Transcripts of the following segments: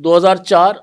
2004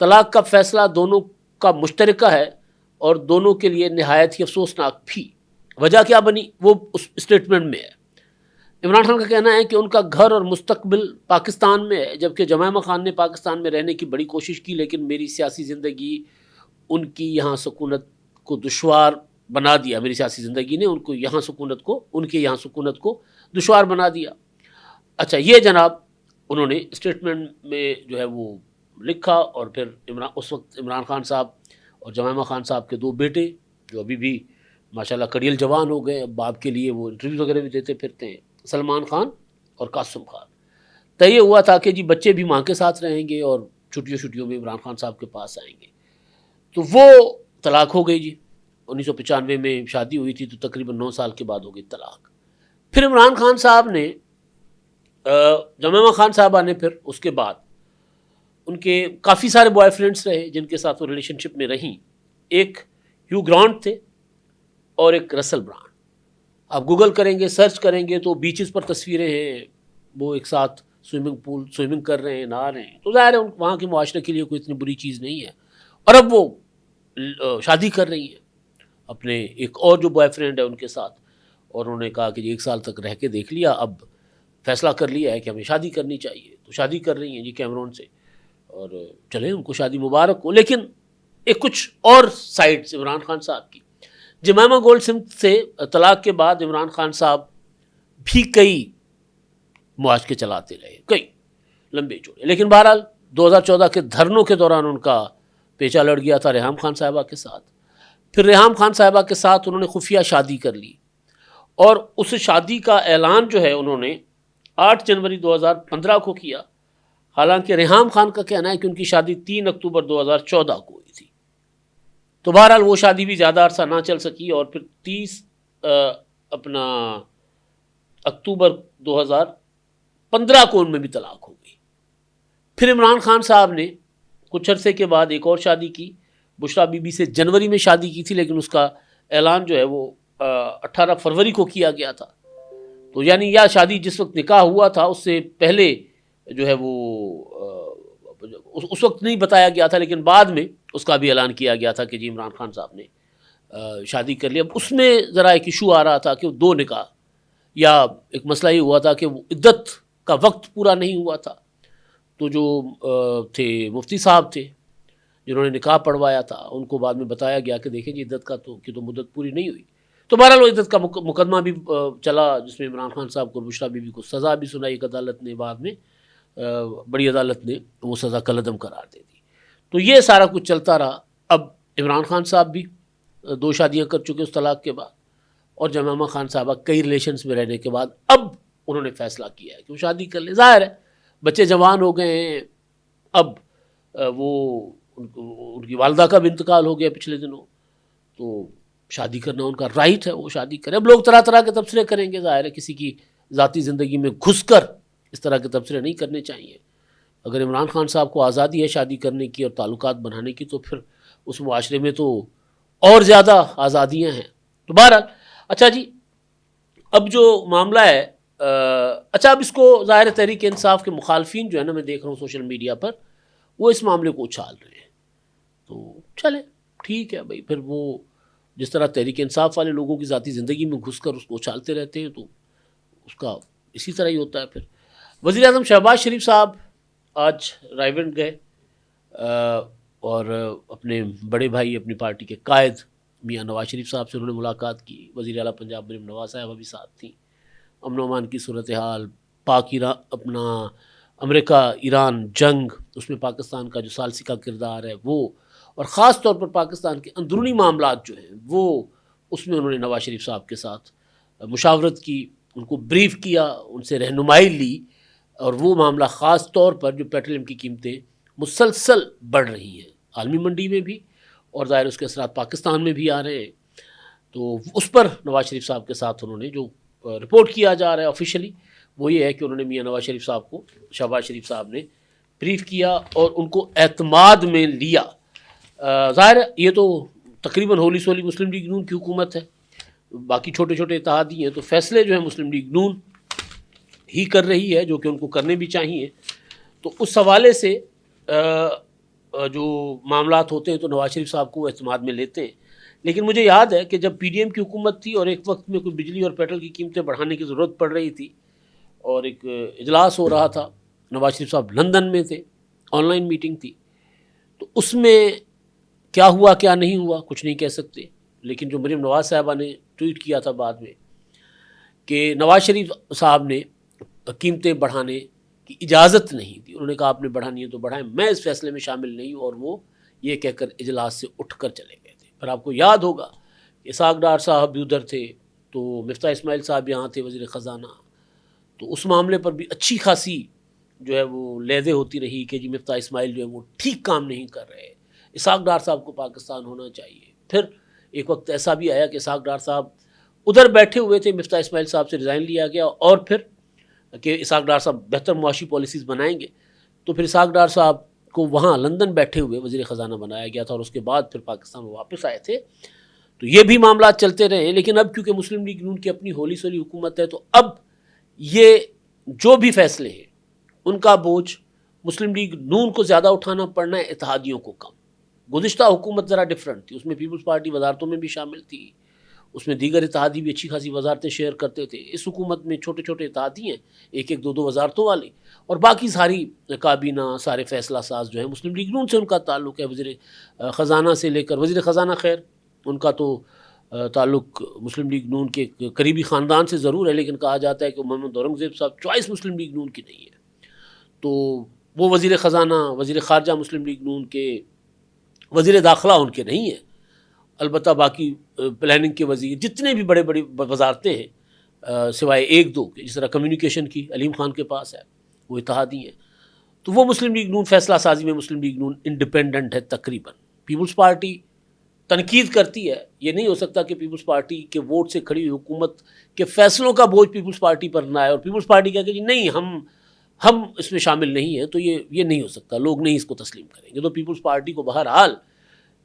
طلاق کا فیصلہ دونوں کا مشترکہ ہے اور دونوں کے لیے نہایت ہی افسوسناک بھی۔ وجہ کیا بنی وہ اس اسٹیٹمنٹ میں ہے۔ عمران خان کا کہنا ہے کہ ان کا گھر اور مستقبل پاکستان میں ہے، جبکہ جمائمہ خان نے پاکستان میں رہنے کی بڑی کوشش کی، لیکن میری سیاسی زندگی ان کی یہاں سکونت کو دشوار بنا دیا۔ میری سیاسی زندگی نے ان کے یہاں سکونت کو دشوار بنا دیا۔ اچھا، یہ جناب انہوں نے اسٹیٹمنٹ میں جو ہے وہ لکھا، اور پھر اس وقت عمران خان صاحب اور جمائمہ خان صاحب کے دو بیٹے جو ابھی بھی ماشاءاللہ کڑیل جوان ہو گئے، اب باپ کے لیے وہ انٹرویو وغیرہ بھی دیتے پھرتے ہیں، سلمان خان اور قاسم خان۔ طے ہوا تھا کہ جی بچے بھی ماں کے ساتھ رہیں گے اور چھٹیوں میں عمران خان صاحب کے پاس آئیں گے۔ تو وہ طلاق ہو گئی جی۔ 1995 میں شادی ہوئی تھی، تو تقریباً 9 سال کے بعد ہو گئی طلاق۔ پھر عمران خان صاحب نے جمائمہ خان صاحبہ نے پھر اس کے بعد ان کے کافی سارے بوائے فرینڈس رہے جن کے ساتھ وہ ریلیشن شپ میں رہیں۔ ایک ہیو گرانٹ تھے اور ایک رسل برانڈ۔ آپ گوگل کریں گے، سرچ کریں گے تو بیچز پر تصویریں ہیں، وہ ایک ساتھ سوئمنگ کر رہے ہیں، نہا رہے ہیں، تو ظاہر ہے وہاں کے معاشرے کے لیے کوئی اتنی بری چیز نہیں ہے۔ اور اب وہ شادی کر رہی ہیں اپنے ایک اور جو بوائے فرینڈ ہے ان کے ساتھ، اور انہوں نے کہا کہ 1 سال تک رہ کے دیکھ لیا، اب فیصلہ کر لیا ہے کہ ہمیں شادی کرنی چاہیے، تو شادی کر رہی ہیں جی کیمرون سے، اور چلیں ان کو شادی مبارک ہو۔ لیکن ایک کچھ اور سائڈ عمران خان صاحب کی، جمائمہ گولڈ سمتھ سے طلاق کے بعد عمران خان صاحب بھی کئی معاشقے چلاتے رہے، کئی لمبے چوڑے، لیکن بہرحال 2014 کے دھرنوں کے دوران ان کا پیچا لڑ گیا تھا ریحام خان صاحبہ کے ساتھ۔ پھر ریحام خان صاحبہ کے ساتھ انہوں نے خفیہ شادی کر لی، اور اس شادی کا اعلان جو ہے انہوں نے 8 جنوری 2015 کو کیا، حالانکہ ریحام خان کا کہنا ہے کہ ان کی شادی 3 اکتوبر 2014 کو ہوئی تھی۔ تو بہرحال وہ شادی بھی زیادہ عرصہ نہ چل سکی، اور پھر 30 اکتوبر 2015 کو ان میں بھی طلاق ہو گئی۔ پھر عمران خان صاحب نے کچھ عرصے کے بعد ایک اور شادی کی، بشریٰ بی بی سے جنوری میں شادی کی تھی، لیکن اس کا اعلان جو ہے وہ 18 فروری کو کیا گیا تھا۔ تو یعنی یا شادی جس وقت نکاح ہوا تھا اس سے پہلے جو ہے وہ اس وقت نہیں بتایا گیا تھا، لیکن بعد میں اس کا بھی اعلان کیا گیا تھا کہ جی عمران خان صاحب نے شادی کر لی۔ اب اس میں ذرا ایک ایشو آ رہا تھا کہ 2 نکاح، یا ایک مسئلہ یہ ہوا تھا کہ وہ عدت کا وقت پورا نہیں ہوا تھا، تو جو تھے مفتی صاحب تھے جنہوں نے نکاح پڑھوایا تھا، ان کو بعد میں بتایا گیا کہ دیکھیں جی عدت کا تو مدت پوری نہیں ہوئی۔ تو بہرحال وہ عدت کا مقدمہ بھی چلا، جس میں عمران خان صاحب کو اور بشریٰ بی بی کو سزا بھی سنائی ایک عدالت نے، بعد میں بڑی عدالت نے وہ سزا کالعدم قرار دے دی۔ تو یہ سارا کچھ چلتا رہا۔ اب عمران خان صاحب بھی 2 شادیاں کر چکے اس طلاق کے بعد، اور جمائمہ خان صاحبہ کئی ریلیشنز میں رہنے کے بعد اب انہوں نے فیصلہ کیا ہے کہ وہ شادی کر لیں۔ ظاہر ہے بچے جوان ہو گئے ہیں، اب وہ ان کی والدہ کا بھی انتقال ہو گیا پچھلے دنوں، تو شادی کرنا ان کا رائٹ ہے، وہ شادی کریں۔ اب لوگ طرح طرح کے تبصرے کریں گے، ظاہر ہے کسی کی ذاتی زندگی میں گھس کر اس طرح کے تبصرے نہیں کرنے چاہیے۔ اگر عمران خان صاحب کو آزادی ہے شادی کرنے کی اور تعلقات بنانے کی، تو پھر اس معاشرے میں تو اور زیادہ آزادیاں ہیں۔ تو بہرحال اچھا جی، اب جو معاملہ ہے اچھا، اب اس کو ظاہر تحریک انصاف کے مخالفین جو ہے نا، میں دیکھ رہا ہوں سوشل میڈیا پر، وہ اس معاملے کو اچھال رہے ہیں۔ تو چلے ٹھیک ہے بھائی، پھر وہ جس طرح تحریک انصاف والے لوگوں کی ذاتی زندگی میں گھس کر اس کو اچھالتے رہتے ہیں، تو اس کا اسی طرح ہی ہوتا ہے۔ پھر وزیر اعظم شہباز شریف صاحب آج رائے گنج گئے، اور اپنے بڑے بھائی، اپنی پارٹی کے قائد میاں نواز شریف صاحب سے انہوں نے ملاقات کی۔ وزیر اعلیٰ پنجاب مریم نواز صاحبہ بھی ساتھ تھیں۔ امن و امان کی صورتحال، اپنا امریکہ ایران جنگ، اس میں پاکستان کا جو ثالثی کا کردار ہے وہ، اور خاص طور پر پاکستان کے اندرونی معاملات جو ہیں وہ، اس میں انہوں نے نواز شریف صاحب کے ساتھ مشاورت کی، ان کو بریف کیا، ان سے رہنمائی لی، اور وہ معاملہ خاص طور پر جو پیٹرولیم کی قیمتیں مسلسل بڑھ رہی ہیں عالمی منڈی میں بھی، اور ظاہر اس کے اثرات پاکستان میں بھی آ رہے ہیں، تو اس پر نواز شریف صاحب کے ساتھ انہوں نے جو رپورٹ کیا جا رہا ہے آفیشلی، وہ یہ ہے کہ انہوں نے میاں نواز شریف صاحب کو، شہباز شریف صاحب نے بریف کیا اور ان کو اعتماد میں لیا۔ ظاہر ہے یہ تو تقریباً ہولی سولی مسلم لیگ نون کی حکومت ہے، باقی چھوٹے چھوٹے اتحادی ہیں، تو فیصلے جو ہیں مسلم لیگ نون ہی کر رہی ہے، جو کہ ان کو کرنے بھی چاہیے۔ تو اس حوالے سے جو معاملات ہوتے ہیں تو نواز شریف صاحب کو وہ اعتماد میں لیتے ہیں. لیکن مجھے یاد ہے کہ جب پی ڈی ایم کی حکومت تھی اور ایک وقت میں کوئی بجلی اور پیٹرول کی قیمتیں بڑھانے کی ضرورت پڑ رہی تھی اور ایک اجلاس ہو رہا تھا، نواز شریف صاحب لندن میں تھے، آن لائن میٹنگ تھی، تو اس میں کیا ہوا کیا نہیں ہوا کچھ نہیں کہہ سکتے. لیکن جو مریم نواز صاحبہ نے ٹویٹ کیا تھا بعد میں کہ نواز شریف صاحب نے قیمتیں بڑھانے کی اجازت نہیں دی، انہوں نے کہا آپ نے بڑھانی ہے تو بڑھائیں، میں اس فیصلے میں شامل نہیں ہوں، اور وہ یہ کہہ کر اجلاس سے اٹھ کر چلے گئے تھے. پھر آپ کو یاد ہوگا کہ اسحاق ڈار صاحب بھی ادھر تھے، تو مفتاح اسماعیل صاحب یہاں تھے وزیر خزانہ، تو اس معاملے پر بھی اچھی خاصی جو ہے وہ لیدے ہوتی رہی کہ جی مفتاح اسماعیل جو ہے وہ ٹھیک کام نہیں کر رہے، اسحاق ڈار صاحب کو پاکستان ہونا چاہیے. پھر ایک وقت ایسا بھی آیا کہ اسحاق ڈار صاحب ادھر بیٹھے ہوئے تھے، مفتاح اسماعیل صاحب سے ریزائن لیا گیا، اور پھر کہ اسحاق ڈار صاحب بہتر معاشی پالیسیز بنائیں گے، تو پھر اسحاق ڈار صاحب کو وہاں لندن بیٹھے ہوئے وزیر خزانہ بنایا گیا تھا، اور اس کے بعد پھر پاکستان وہ واپس آئے تھے. تو یہ بھی معاملات چلتے رہے. لیکن اب کیونکہ مسلم لیگ نون کی اپنی ہولی سولی حکومت ہے، تو اب یہ جو بھی فیصلے ہیں ان کا بوجھ مسلم لیگ نون کو زیادہ اٹھانا پڑنا ہے، اتحادیوں کو کم. گزشتہ حکومت ذرا ڈفرینٹ تھی، اس میں پیپلز پارٹی وزارتوں میں بھی شامل تھی، اس میں دیگر اتحادی بھی اچھی خاصی وزارتیں شیئر کرتے تھے. اس حکومت میں چھوٹے چھوٹے اتحادی ہیں، ایک ایک دو دو وزارتوں والے، اور باقی ساری کابینہ سارے فیصلہ ساز جو ہیں مسلم لیگ نون سے ان کا تعلق ہے. وزیر خزانہ سے لے کر وزیر خزانہ، خیر ان کا تو تعلق مسلم لیگ نون کے قریبی خاندان سے ضرور ہے، لیکن کہا جاتا ہے کہ محمد اورنگزیب صاحب چوائس مسلم لیگ نون کی نہیں ہے، تو وہ وزیر خزانہ وزیر خارجہ مسلم لیگ نون کے، وزیر داخلہ ان کے نہیں ہیں. البتہ باقی پلاننگ کے وزیر جتنے بھی بڑے بڑی وزارتیں ہیں سوائے ایک دو کے، جس طرح کمیونیکیشن کی علیم خان کے پاس ہے، وہ اتحادی ہیں. تو وہ مسلم لیگ نون فیصلہ سازی میں مسلم لیگ نون انڈیپینڈنٹ ہے تقریباً. پیپلز پارٹی تنقید کرتی ہے، یہ نہیں ہو سکتا کہ پیپلز پارٹی کے ووٹ سے کھڑی ہوئی حکومت کے فیصلوں کا بوجھ پیپلز پارٹی پر نہ آئے اور پیپلز پارٹی کہے کہ جی نہیں ہم اس میں شامل نہیں ہیں. تو یہ نہیں ہو سکتا، لوگ نہیں اس کو تسلیم کریں گے. تو پیپلز پارٹی کو بہرحال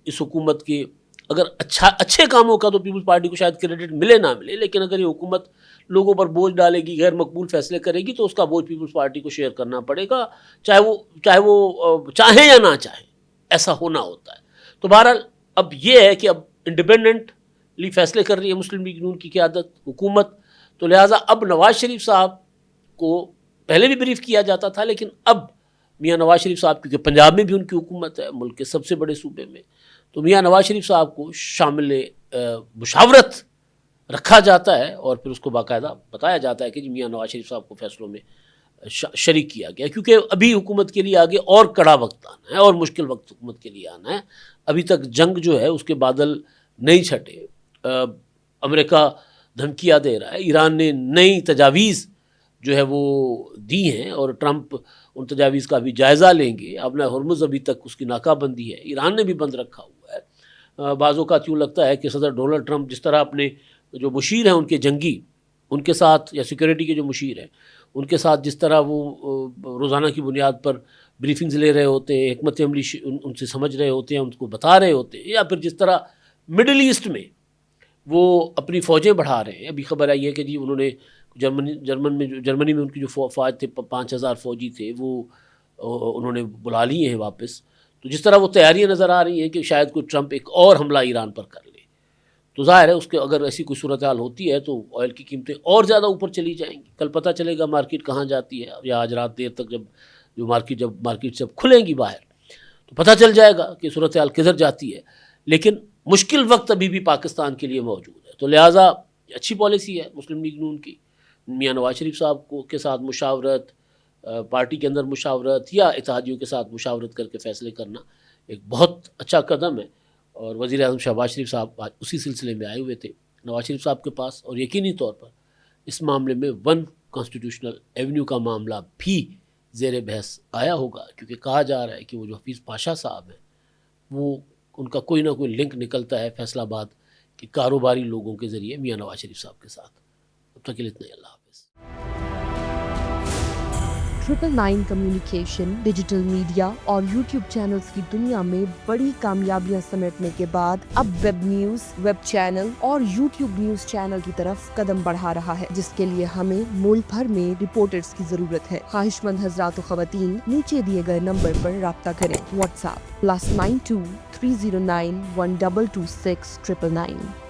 اس حکومت کے اگر اچھے کاموں کا تو پیپلز پارٹی کو شاید کریڈٹ ملے نہ ملے، لیکن اگر یہ حکومت لوگوں پر بوجھ ڈالے گی، غیر مقبول فیصلے کرے گی، تو اس کا بوجھ پیپلز پارٹی کو شیئر کرنا پڑے گا، چاہے وہ چاہیں یا نہ چاہیں. ایسا ہونا ہوتا ہے. تو بہرحال اب یہ ہے کہ اب انڈیپینڈنٹلی فیصلے کر رہی ہے مسلم لیگ نون کی قیادت حکومت، تو لہٰذا اب نواز شریف صاحب کو پہلے بھی بریف کیا جاتا تھا، لیکن اب میاں نواز شریف صاحب، کیونکہ پنجاب میں بھی ان کی حکومت ہے، ملک کے سب سے بڑے صوبے میں، تو میاں نواز شریف صاحب کو شامل مشاورت رکھا جاتا ہے، اور پھر اس کو باقاعدہ بتایا جاتا ہے کہ جی میاں نواز شریف صاحب کو فیصلوں میں شریک کیا گیا، کیونکہ ابھی حکومت کے لیے آگے اور کڑا وقت آنا ہے اور مشکل وقت حکومت کے لیے آنا ہے. ابھی تک جنگ جو ہے اس کے بادل نہیں چھٹے، امریکہ دھمکیاں دے رہا ہے، ایران نے نئی تجاویز جو ہے وہ دی ہیں، اور ٹرمپ ان تجاویز کا بھی جائزہ لیں گے. ابنا ہرمز ابھی تک اس کی ناکہ بندی ہے، ایران نے بھی بند رکھا ہوا ہے. بعض اوقات یوں لگتا ہے کہ صدر ڈونلڈ ٹرمپ جس طرح اپنے جو مشیر ہیں ان کے جنگی، ان کے ساتھ، یا سیکورٹی کے جو مشیر ہیں ان کے ساتھ جس طرح وہ روزانہ کی بنیاد پر بریفنگز لے رہے ہوتے ہیں، حکمت عملی ان سے سمجھ رہے ہوتے ہیں، ان کو بتا رہے ہوتے ہیں، یا پھر جس طرح مڈل ایسٹ میں وہ اپنی فوجیں بڑھا رہے ہیں. ابھی خبر آئی ہے کہ جی انہوں نے جرمنی میں ان کی جو فوج تھے 5000 فوجی تھے، وہ انہوں نے بلا لیے ہیں واپس. تو جس طرح وہ تیاریاں نظر آ رہی ہیں کہ شاید کوئی ٹرمپ ایک اور حملہ ایران پر کر لے، تو ظاہر ہے اس کے اگر ایسی کوئی صورتحال ہوتی ہے تو آئل کی قیمتیں اور زیادہ اوپر چلی جائیں گی. کل پتہ چلے گا مارکیٹ کہاں جاتی ہے، یا آج رات دیر تک جب مارکیٹ جب کھلیں گی باہر تو پتہ چل جائے گا کہ صورتحال کدھر جاتی ہے. لیکن مشکل وقت ابھی بھی پاکستان کے لیے موجود ہے. تو لہٰذا اچھی پالیسی ہے مسلم لیگ نون کی، میاں نواز شریف صاحب کے ساتھ مشاورت، پارٹی کے اندر مشاورت یا اتحادیوں کے ساتھ مشاورت کر کے فیصلے کرنا ایک بہت اچھا قدم ہے. اور وزیر اعظم شہباز شریف صاحب آج اسی سلسلے میں آئے ہوئے تھے نواز شریف صاحب کے پاس، اور یقینی طور پر اس معاملے میں ون کانسٹیٹیوشنل ایونیو کا معاملہ بھی زیر بحث آیا ہوگا، کیونکہ کہا جا رہا ہے کہ وہ جو حفیظ پاشا صاحب ہیں وہ ان کا کوئی نہ کوئی لنک نکلتا ہے فیصلہ آباد کے کاروباری لوگوں کے ذریعے میاں نواز شریف صاحب کے ساتھ. اب تک کے لیے اتنا ہی. اللہ حافظ. 999 کمیونیکیشن، ڈیجیٹل میڈیا اور یوٹیوب چینلز کی دنیا میں بڑی کامیابیاں سمیٹنے کے بعد اب ویب نیوز، ویب چینل اور یوٹیوب نیوز چینل کی طرف قدم بڑھا رہا ہے، جس کے لیے ہمیں ملک بھر میں رپورٹرز کی ضرورت ہے۔ خواہش مند حضرات و خواتین نیچے دیے گئے نمبر پر رابطہ کریں۔ What's app +92 309 1226 999۔